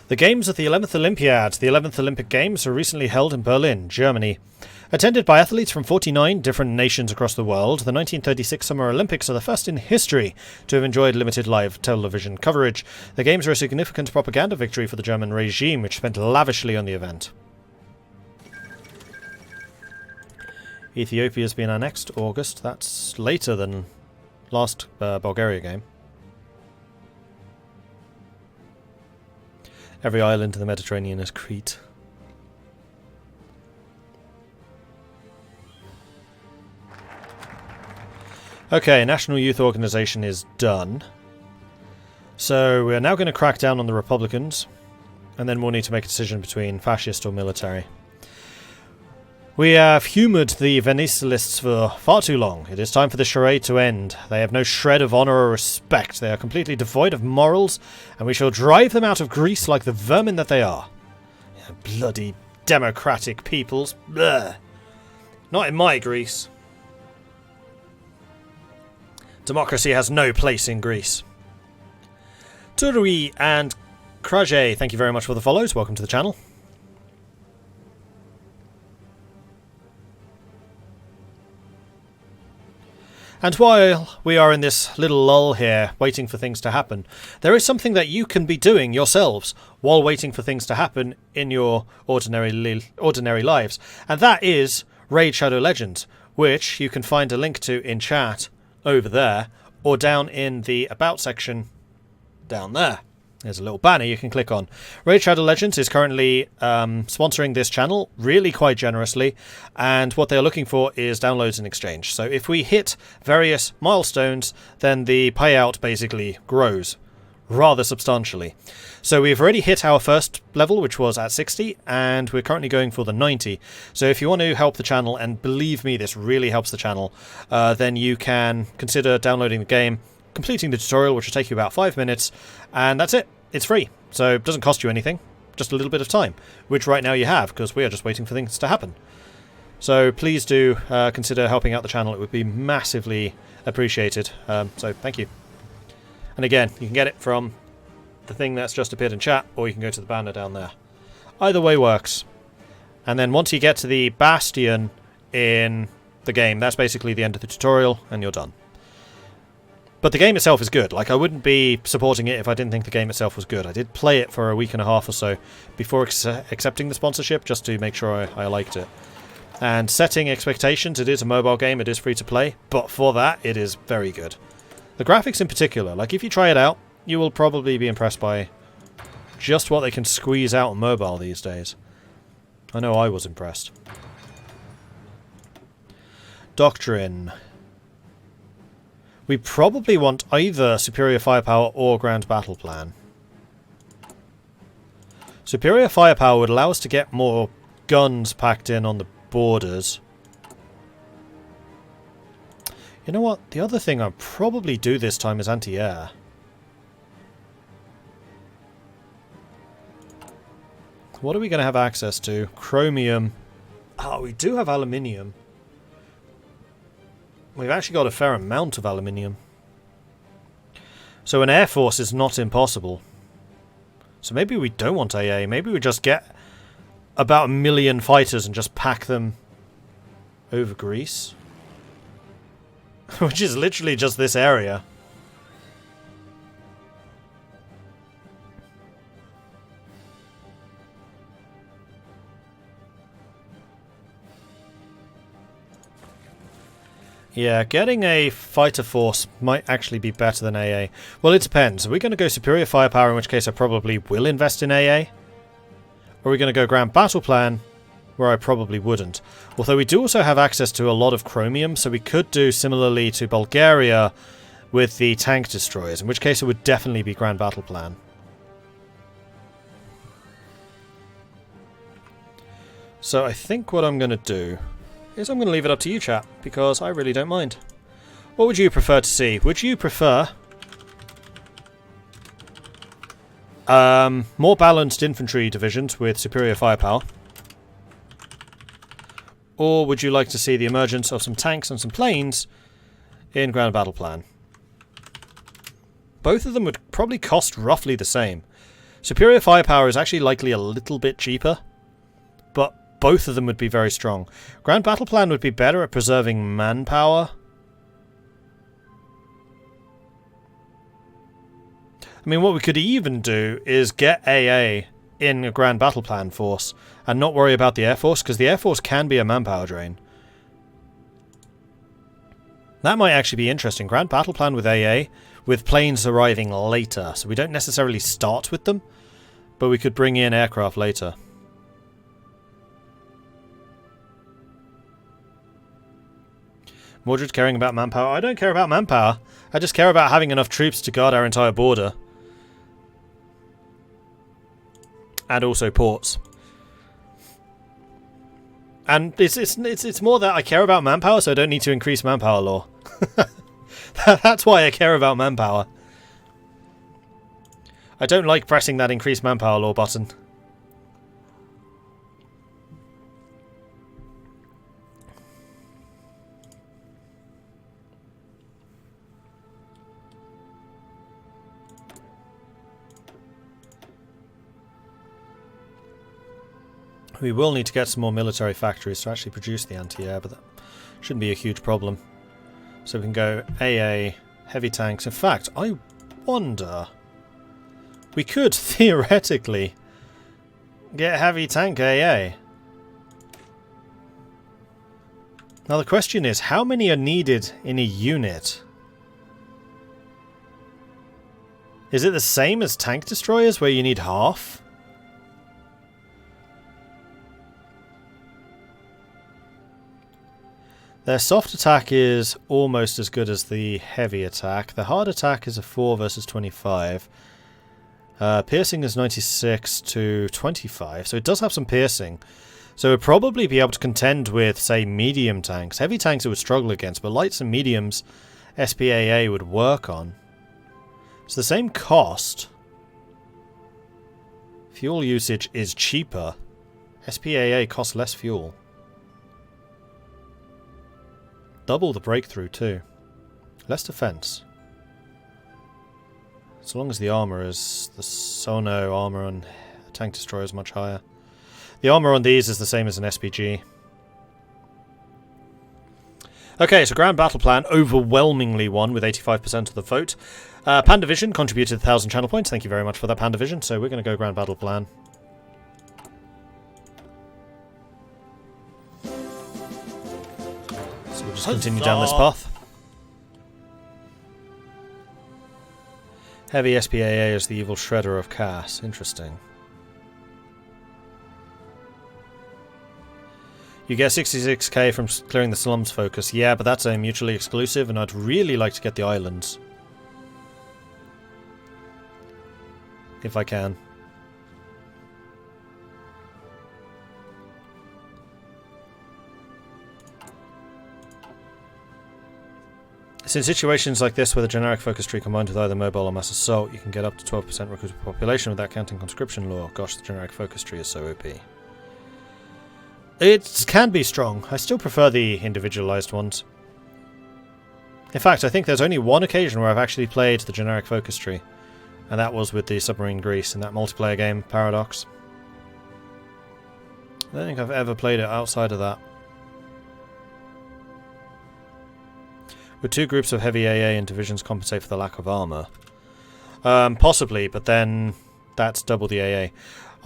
The Games of the 11th Olympiad, the 11th Olympic Games, were recently held in Berlin, Germany. Attended by athletes from 49 different nations across the world, the 1936 Summer Olympics are the first in history to have enjoyed limited live television coverage. The Games were a significant propaganda victory for the German regime, which spent lavishly on the event. Ethiopia's been annexed August. That's later than last Bulgaria game. Every island in the Mediterranean is Crete. Okay, National Youth Organization is done. So we're now going to crack down on the Republicans, and then we'll need to make a decision between fascist or military. We have humoured the Venezuelists for far too long. It is time for the charade to end. They have no shred of honour or respect. They are completely devoid of morals, and we shall drive them out of Greece like the vermin that they are. Bloody democratic peoples. Blech. Not in my Greece. Democracy has no place in Greece. Turui and Kraje, thank you very much for the follows. Welcome to the channel. And while we are in this little lull here, waiting for things to happen, there is something that you can be doing yourselves while waiting for things to happen in your ordinary lives. And that is Raid Shadow Legends, which you can find a link to in chat over there, or down in the About section down there. There's a little banner you can click on. Raid Shadow Legends is currently sponsoring this channel really quite generously, and what they're looking for is downloads in exchange. So if we hit various milestones, then the payout basically grows rather substantially. So we've already hit our first level, which was at 60, and we're currently going for the 90. So if you want to help the channel, and believe me, this really helps the channel, then you can consider downloading the game, completing the tutorial, which will take you about 5 minutes, and that's it. It's free, so it doesn't cost you anything, just a little bit of time, which right now you have, because we are just waiting for things to happen. So please do consider helping out the channel. It would be massively appreciated, so thank you. And again, you can get it from the thing that's just appeared in chat, or you can go to the banner down there. Either way works. And then once you get to the Bastion in the game, that's basically the end of the tutorial, and you're done. But the game itself is good. Like, I wouldn't be supporting it if I didn't think the game itself was good. I did play it for a week and a half or so before accepting the sponsorship, just to make sure I liked it. And setting expectations, it is a mobile game, it is free to play, but for that, it is very good. The graphics in particular, like, if you try it out, you will probably be impressed by just what they can squeeze out on mobile these days. I know I was impressed. Doctrine. We probably want either Superior Firepower or Grand Battle Plan. Superior Firepower would allow us to get more guns packed in on the borders. You know what? The other thing I'll probably do this time is anti-air. What are we going to have access to? Chromium. Oh, we do have aluminium. We've actually got a fair amount of aluminium. So an air force is not impossible. So maybe we don't want AA. Maybe we just get about 1 million fighters and just pack them over Greece. Which is literally just this area. Yeah, getting a fighter force might actually be better than AA. Well, it depends. Are we going to go Superior Firepower, in which case I probably will invest in AA? Or are we going to go Grand Battle Plan, where I probably wouldn't? Although we do also have access to a lot of chromium, so we could do similarly to Bulgaria with the tank destroyers, in which case it would definitely be Grand Battle Plan. So I think what I'm going to do is I'm going to leave it up to you, chat, because I really don't mind. What would you prefer to see? Would you prefer more balanced infantry divisions with superior firepower? Or would you like to see the emergence of some tanks and some planes in Grand Battle Plan? Both of them would probably cost roughly the same. Superior firepower is actually likely a little bit cheaper, but both of them would be very strong. Grand Battle Plan would be better at preserving manpower. I mean, what we could even do is get AA in a Grand Battle Plan force and not worry about the Air Force, because the Air Force can be a manpower drain. That might actually be interesting. Grand Battle Plan with AA, with planes arriving later. So we don't necessarily start with them, but we could bring in aircraft later. Mordred caring about manpower. I don't care about manpower. I just care about having enough troops to guard our entire border. And also ports. And it's more that I care about manpower, so I don't need to increase manpower law. That's why I care about manpower. I don't like pressing that increase manpower law button. We will need to get some more military factories to actually produce the anti-air, but that shouldn't be a huge problem. So we can go AA, heavy tanks. In fact, I wonder... We could theoretically get heavy tank AA. Now the question is, how many are needed in a unit? Is it the same as tank destroyers where you need half? Their soft attack is almost as good as the heavy attack. The hard attack is a 4 versus 25. Piercing is 96 to 25, so it does have some piercing. So it would probably be able to contend with, say, medium tanks. Heavy tanks it would struggle against, but lights and mediums SPAA would work on. It's the same cost. Fuel usage is cheaper. SPAA costs less fuel. Double the breakthrough too. Less defense. As long as the armor is... The Sono armor on a tank destroyer is much higher. The armor on these is the same as an SPG. Okay, so Grand Battle Plan overwhelmingly won with 85% of the vote. Pandavision contributed 1,000 channel points. Thank you very much for that, Pandavision. So we're going to go Grand Battle Plan. So we'll just continue down this path. Heavy SPAA is the evil shredder of Cass. Interesting. You get 66k from clearing the slums focus. Yeah, but that's a mutually exclusive, and I'd really like to get the islands. If I can. It's in situations like this where the generic focus tree combined with either mobile or mass assault, you can get up to 12% recruitable population without counting conscription law. Gosh, the generic focus tree is so OP. It can be strong. I still prefer the individualized ones. In fact, I think there's only one occasion where I've actually played the generic focus tree. And that was with the Submarine Greece in that multiplayer game, Paradox. I don't think I've ever played it outside of that. Would two groups of heavy AA and divisions compensate for the lack of armor? Possibly, but then that's double the AA.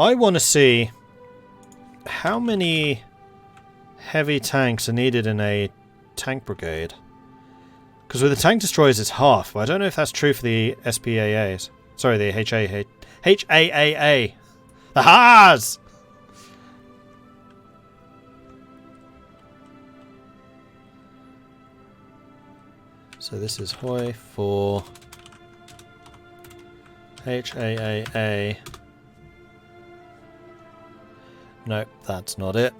I want to see how many heavy tanks are needed in a tank brigade. Because with the tank destroyers it's half, but I don't know if that's true for the SPAAs. Sorry, the HAAA. The Haas! So this is Hoi for HAAA. Nope, that's not it.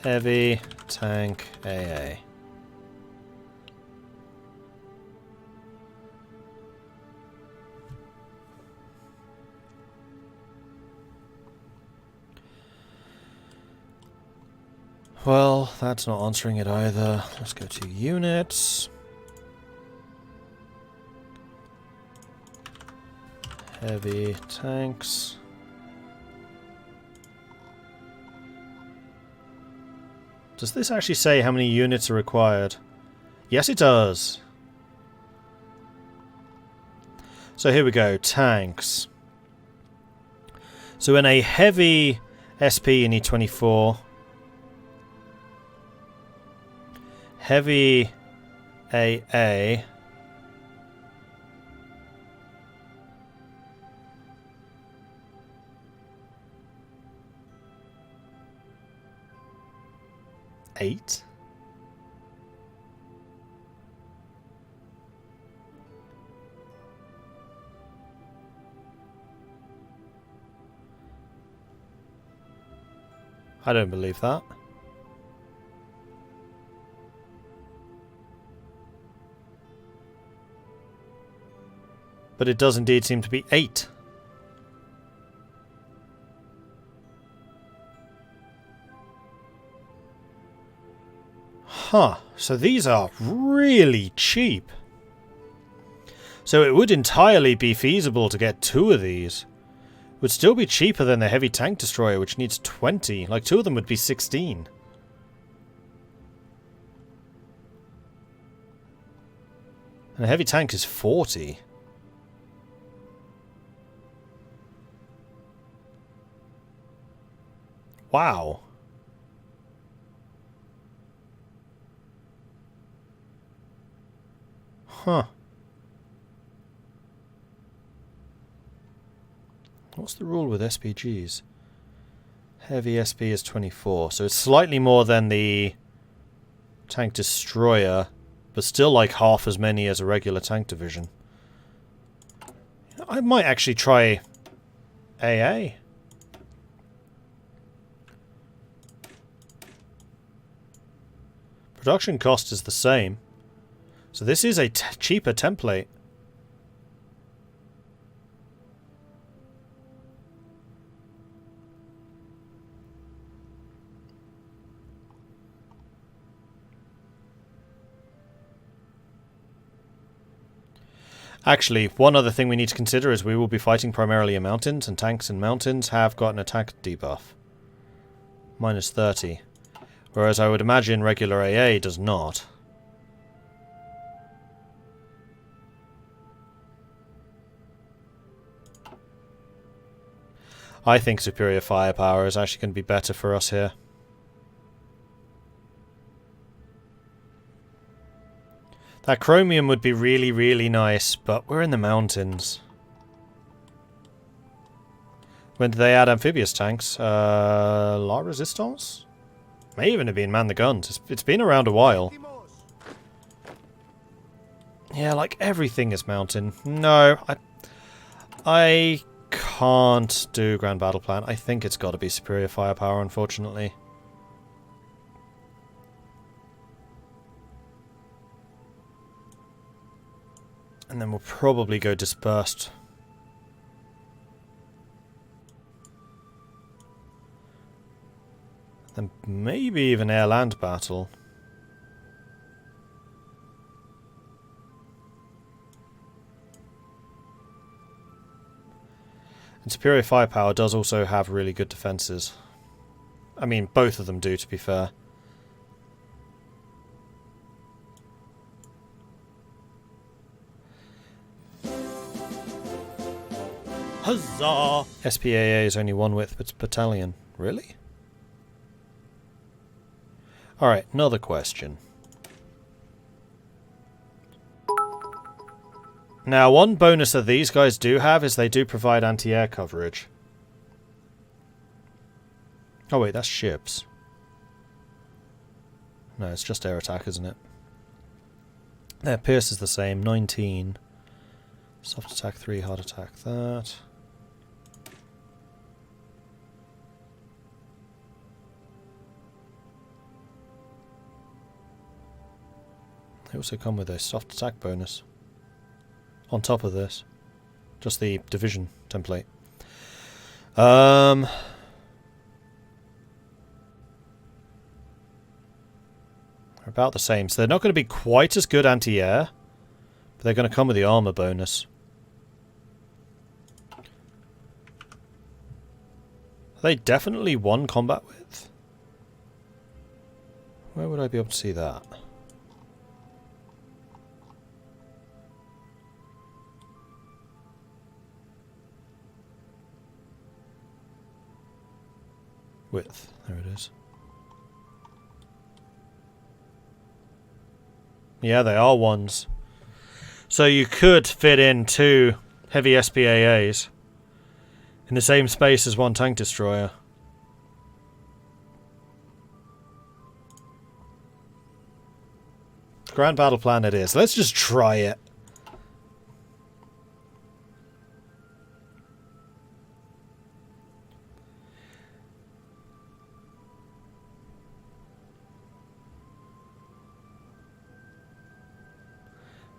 Heavy tank AA. Well, that's not answering it either. Let's go to units. Heavy tanks. Does this actually say how many units are required? Yes, it does. So here we go. Tanks. So in a heavy SP you need 24. Heavy AA. Eight. I don't believe that. But it does indeed seem to be 8. Huh, so these are really cheap. So it would entirely be feasible to get 2 of these. Would still be cheaper than the heavy tank destroyer, which needs 20. Like, 2 of them would be 16. And a heavy tank is 40. Wow. Huh. What's the rule with SPGs? Heavy SP is 24, so it's slightly more than the tank destroyer, but still like half as many as a regular tank division. I might actually try AA. Production cost is the same, so this is a cheaper template. Actually, one other thing we need to consider is we will be fighting primarily in mountains, and tanks in mountains have got an attack debuff. Minus 30. Whereas I would imagine regular AA does not. I think superior firepower is actually going to be better for us here. That chromium would be really, really nice, but we're in the mountains. When did they add amphibious tanks? La Resistance? May even have been man the guns. It's been around a while. Yeah, like everything is mountain. No, I can't do Grand Battle Plan. I think it's got to be superior firepower, unfortunately. And then we'll probably go dispersed. Then maybe even air-land battle. And superior firepower does also have really good defences. I mean, both of them do, to be fair. Huzzah! SPAA is only 1 width, but it's battalion. Really? Alright, another question. Now, one bonus that these guys do have is they do provide anti-air coverage. Oh wait, that's ships. No, it's just air attack, isn't it? Their Pierce is the same, 19. Soft attack 3, hard attack that. They also come with a soft attack bonus. On top of this. Just the division template. They're about the same. So they're not going to be quite as good anti-air. But they're going to come with the armor bonus. they definitely won combat with? Where would I be able to see that? Width. There it is. Yeah, they are ones. So you could fit in 2 heavy SPAAs in the same space as 1 tank destroyer. Grand battle plan it is. Let's just try it.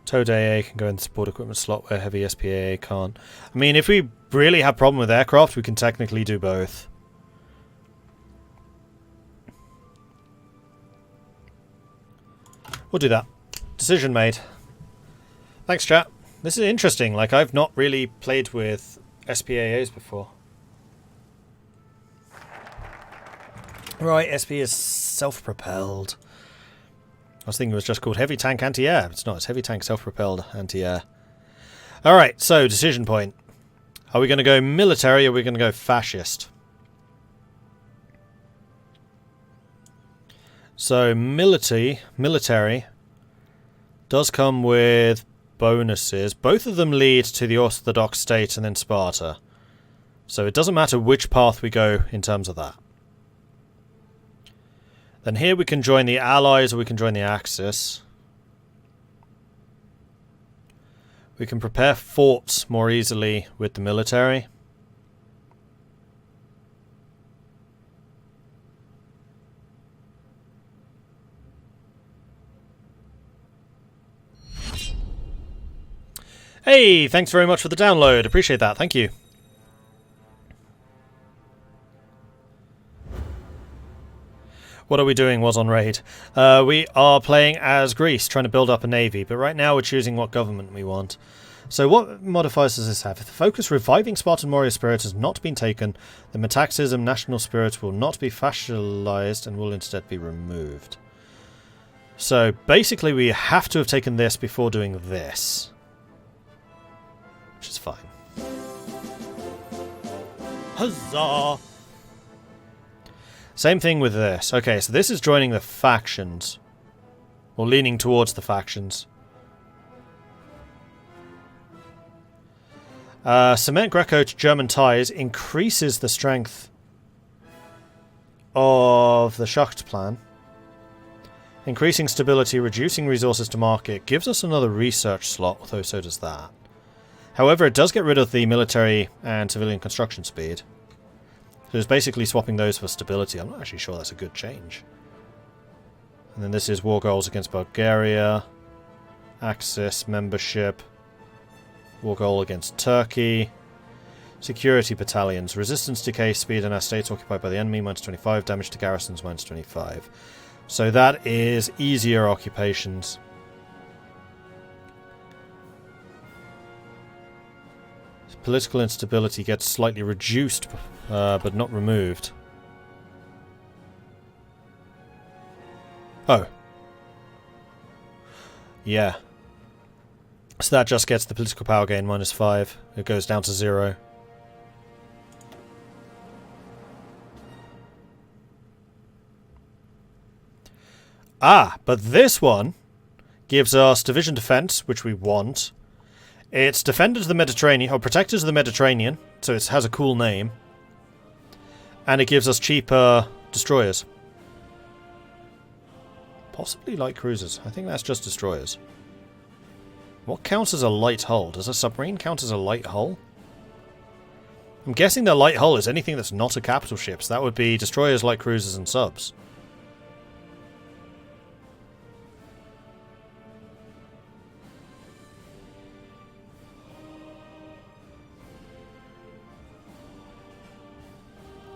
Towed AA can go in the support equipment slot where heavy SPAA can't. I mean, if we really have a problem with aircraft, we can technically do both. We'll do that. Decision made. Thanks, chat. This is interesting. Like, I've not really played with SPAAs before. Right, SP is self-propelled. I was thinking it was just called Heavy Tank Anti-Air. It's not. It's Heavy Tank Self-Propelled Anti-Air. Alright, so decision point. Are we going to go military or are we going to go fascist? So, military does come with bonuses. Both of them lead to the Orthodox state and then Sparta. So it doesn't matter which path we go in terms of that. Then here we can join the Allies or we can join the Axis. We can prepare forts more easily with the military. Hey, thanks very much for the download. Appreciate that. Thank you. What are we doing was on raid. We are playing as Greece, trying to build up a navy, but right now we're choosing what government we want. So what modifiers does this have? If the focus reviving Spartan warrior spirit has not been taken, the Metaxism national spirit will not be fascialized and will instead be removed. So basically we have to have taken this before doing this. Which is fine. Huzzah! Same thing with this. Okay, so this is joining the factions. Or leaning towards the factions. Cement Greco-German ties increases the strength of the Schacht plan. Increasing stability, reducing resources to market. Gives us another research slot, although so does that. However, it does get rid of the military and civilian construction speed. So it's basically swapping those for stability. I'm not actually sure that's a good change. And then this is war goals against Bulgaria. Axis, membership. War goal against Turkey. Security battalions. Resistance, decay, speed, and our states occupied by the enemy, -25. Damage to garrisons, -25. So that is easier occupations. Political instability gets slightly reduced, but not removed. Oh. Yeah. So that just gets the political power gain -5. It goes down to 0. Ah, but this one gives us division defense, which we want. It's Defenders of the Mediterranean, or Protectors of the Mediterranean, so it has a cool name. And it gives us cheaper destroyers. Possibly light cruisers. I think that's just destroyers. What counts as a light hull? Does a submarine count as a light hull? I'm guessing the light hull is anything that's not a capital ship, so that would be destroyers, light cruisers, and subs.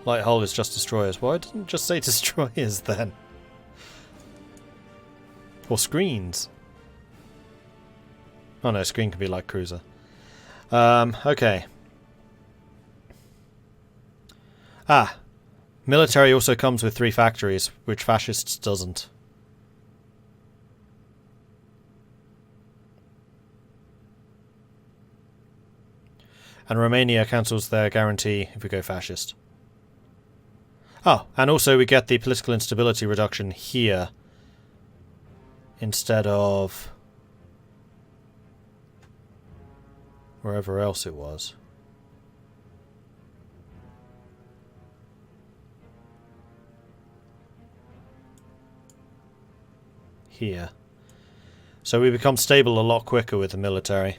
Light hull is just destroyers. Why didn't it just say destroyers then? Or screens. Oh no, screen can be light cruiser. Okay. Ah, military also comes with 3 factories, which fascists doesn't. And Romania cancels their guarantee if we go fascist. Oh, and also we get the political instability reduction here instead of wherever else it was. Here. So we become stable a lot quicker with the military.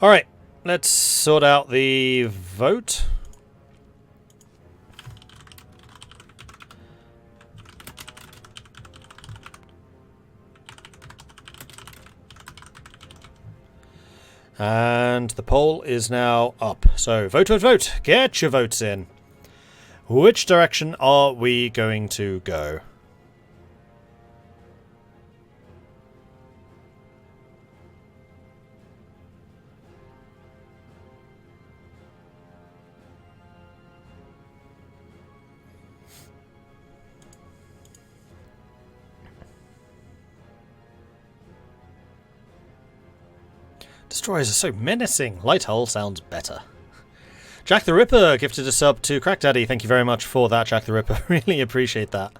Alright, let's sort out the vote. And the poll is now up. So vote, vote, vote. Get your votes in. Which direction are we going to go? Destroyers are so menacing. Light hull sounds better. Jack the Ripper gifted a sub to Crack Daddy. Thank you very much for that, Jack the Ripper. Really appreciate that.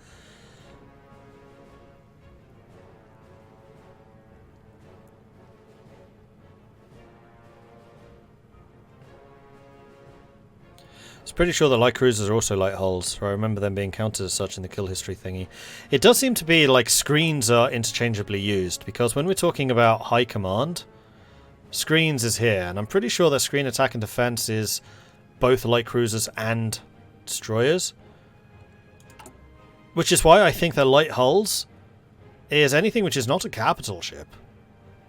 I was pretty sure that light cruisers are also light hulls. I remember them being counted as such in the kill history thingy. It does seem to be like screens are interchangeably used, because when we're talking about high command, screens is here, and I'm pretty sure that screen attack and defense is both light cruisers and destroyers. Which is why I think that light hulls is anything which is not a capital ship.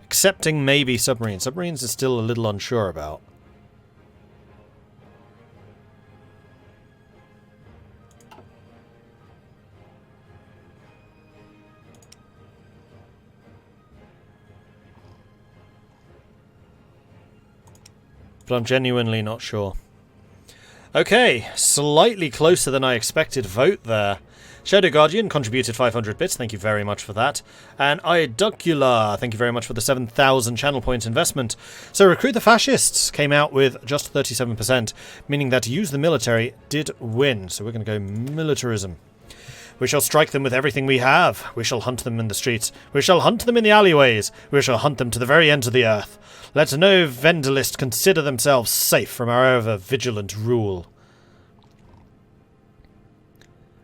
Excepting maybe submarines. Submarines is still a little unsure about. But I'm genuinely not sure. Okay, slightly closer than I expected vote there. Shadow Guardian contributed 500 bits, thank you very much for that. And Iodocula, thank you very much for the 7,000 channel point investment. So Recruit the Fascists came out with just 37%, meaning that Use the Military did win. So we're going to go militarism. We shall strike them with everything we have. We shall hunt them in the streets. We shall hunt them in the alleyways. We shall hunt them to the very ends of the earth. Let no Vendalist consider themselves safe from our ever-vigilant rule.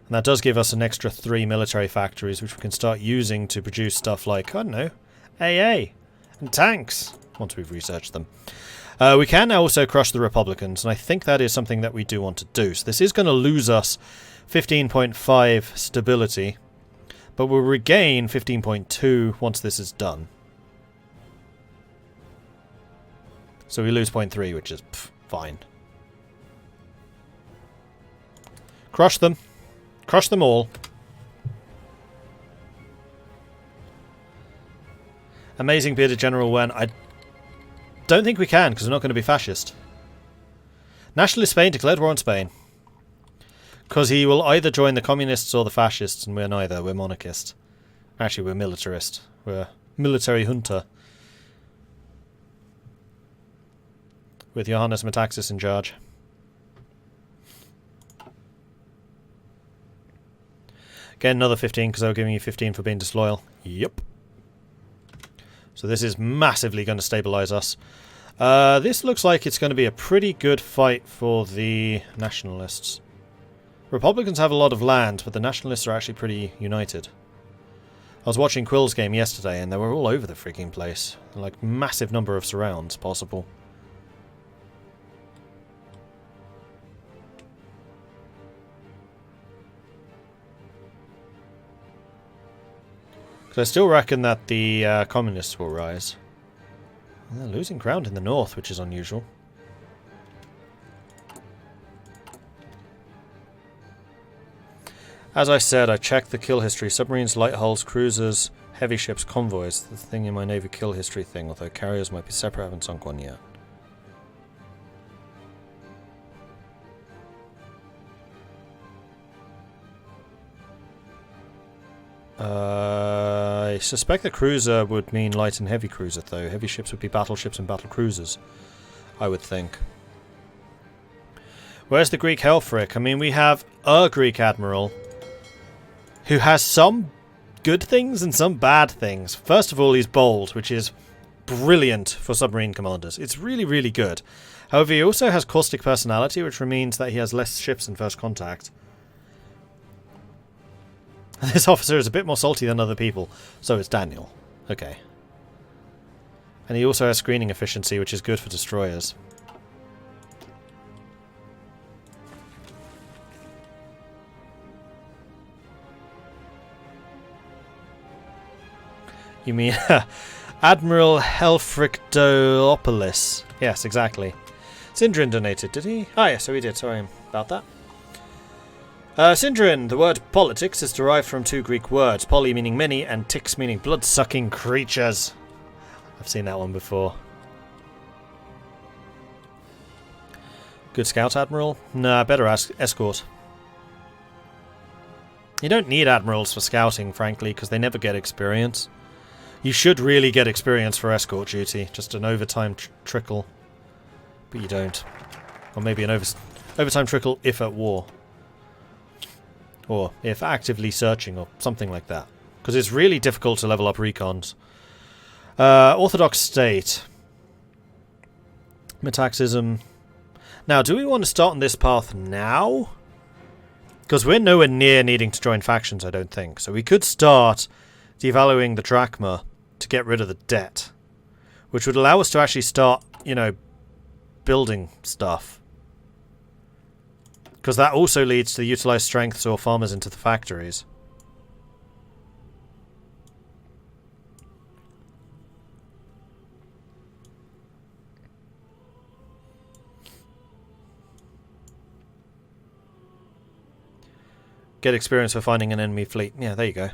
And that does give us an extra 3 military factories, which we can start using to produce stuff like, I don't know, AA and tanks, once we've researched them. We can now also crush the Republicans, and I think that is something that we do want to do. So this is going to lose us 15.5 stability, but we'll regain 15.2 once this is done. So we lose 0.3, which is fine. Crush them. Crush them all. Amazing bearded general when I don't think we can, because we're not going to be fascist. Nationalist Spain declared war on Spain. Because he will either join the communists or the fascists, and we're neither. We're monarchist. Actually, we're militarist. We're military junta. With Johannes Metaxas in charge. Again, another 15, because they were giving you 15 for being disloyal. Yep. So this is massively going to stabilise us. This looks like it's going to be a pretty good fight for the nationalists. Republicans have a lot of land, but the nationalists are actually pretty united. I was watching Quill's game yesterday, and they were all over the freaking place. Like, massive number of surrounds possible. Because I still reckon that the communists will rise. They're losing ground in the north, which is unusual. As I said, I checked the kill history. Submarines, light hulls, cruisers, heavy ships, convoys. The thing in my Navy kill history thing, although carriers might be separate, I haven't sunk one yet. I suspect the cruiser would mean light and heavy cruiser, though. Heavy ships would be battleships and battle cruisers, I would think. Where's the Greek Helfric? I mean, we have a Greek admiral who has some good things and some bad things. First of all, he's bold, which is brilliant for submarine commanders. It's really, really good. However, he also has caustic personality, which means that he has less ships in first contact. This officer is a bit more salty than other people. So is Daniel. Okay. And he also has screening efficiency, which is good for destroyers. You mean Admiral Helfrictopoulos? Yes, exactly. Sindrin donated, did he? Ah, yes, so he did. Sorry about that. Sindrin, the word politics is derived from two Greek words, poly meaning many and tix meaning blood-sucking creatures. I've seen that one before. Good scout admiral? Nah, better escort. You don't need admirals for scouting, frankly, because they never get experience. You should really get experience for escort duty, just an overtime trickle. But you don't. Or maybe an overtime trickle if at war. Or if actively searching or something like that. Because it's really difficult to level up recons. Orthodox state. Metaxism. Now, do we want to start on this path now? Because we're nowhere near needing to join factions, I don't think. So we could start devaluing the drachma to get rid of the debt. Which would allow us to actually start, you know, building stuff. Because that also leads to utilise strengths or farmers into the factories. Get experience for finding an enemy fleet. Yeah, there you go.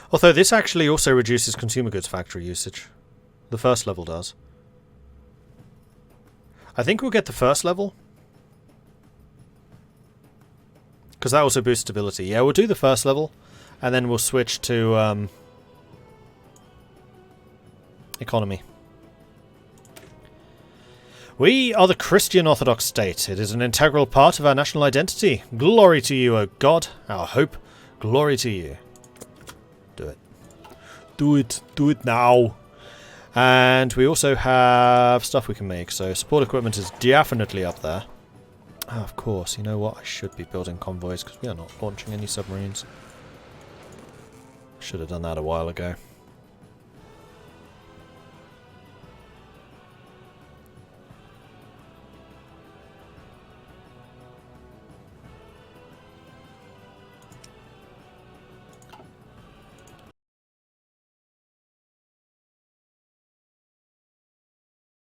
Although this actually also reduces consumer goods factory usage. The first level does. I think we'll get the first level. Because that also boosts stability. Yeah, we'll do the first level. And then we'll switch to economy. We are the Christian Orthodox state. It is an integral part of our national identity. Glory to you, O God, our hope. Glory to you. Do it. Do it. Do it now. And we also have stuff we can make. So support equipment is definitely up there. Oh, of course. You know what? I should be building convoys because we are not launching any submarines. Should have done that a while ago.